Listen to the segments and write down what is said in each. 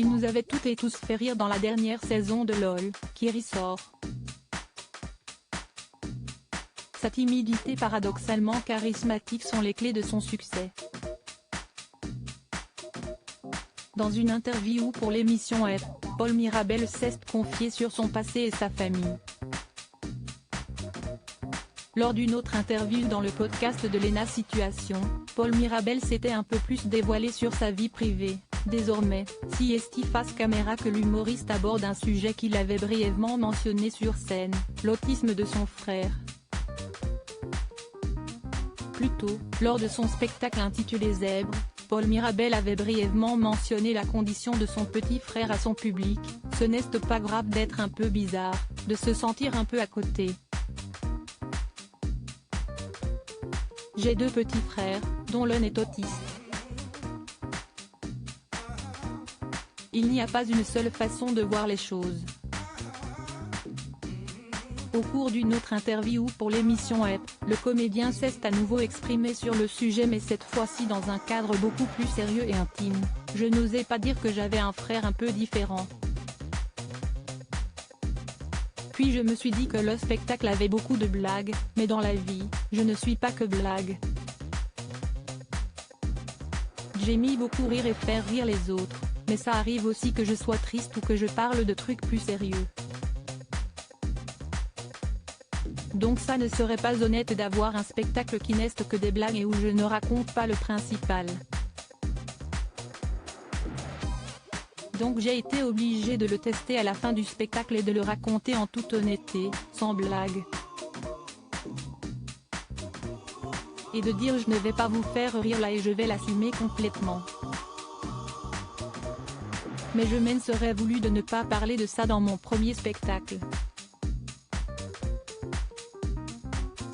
Il nous avait toutes et tous fait rire dans la dernière saison de LOL, qui ressort. Sa timidité paradoxalement charismatique sont les clés de son succès. Dans une interview pour l'émission F, Paul Mirabel s'est confié sur son passé et sa famille. Lors d'une autre interview dans le podcast de Lena Situation, Paul Mirabel s'était un peu plus dévoilé sur sa vie privée. Désormais, si est face caméra que l'humoriste aborde un sujet qu'il avait brièvement mentionné sur scène, l'autisme de son frère. Plus tôt, lors de son spectacle intitulé Zèbre, Paul Mirabel avait brièvement mentionné la condition de son petit frère à son public. Ce n'est pas grave d'être un peu bizarre, de se sentir un peu à côté. J'ai 2 petits frères, dont l'un est autiste. Il n'y a pas une seule façon de voir les choses. Au cours d'une autre interview pour l'émission F, le comédien s'est à nouveau exprimé sur le sujet mais cette fois-ci dans un cadre beaucoup plus sérieux et intime. Je n'osais pas dire que j'avais un frère un peu différent. Puis je me suis dit que le spectacle avait beaucoup de blagues, mais dans la vie, je ne suis pas que blague. J'ai mis beaucoup rire et faire rire les autres, mais ça arrive aussi que je sois triste ou que je parle de trucs plus sérieux. Donc ça ne serait pas honnête d'avoir un spectacle qui n'est que des blagues et où je ne raconte pas le principal. Donc j'ai été obligé de le tester à la fin du spectacle et de le raconter en toute honnêteté, sans blague. Et de dire je ne vais pas vous faire rire là et je vais l'assumer complètement. Mais je m'en serais voulu de ne pas parler de ça dans mon premier spectacle.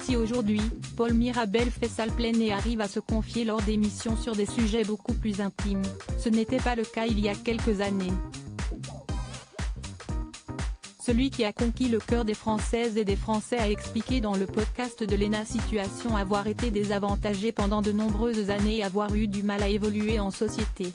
Si aujourd'hui, Paul Mirabel fait salle pleine et arrive à se confier lors d'émissions sur des sujets beaucoup plus intimes, ce n'était pas le cas il y a quelques années. Celui qui a conquis le cœur des Françaises et des Français a expliqué dans le podcast de Lena Situation avoir été désavantagé pendant de nombreuses années et avoir eu du mal à évoluer en société.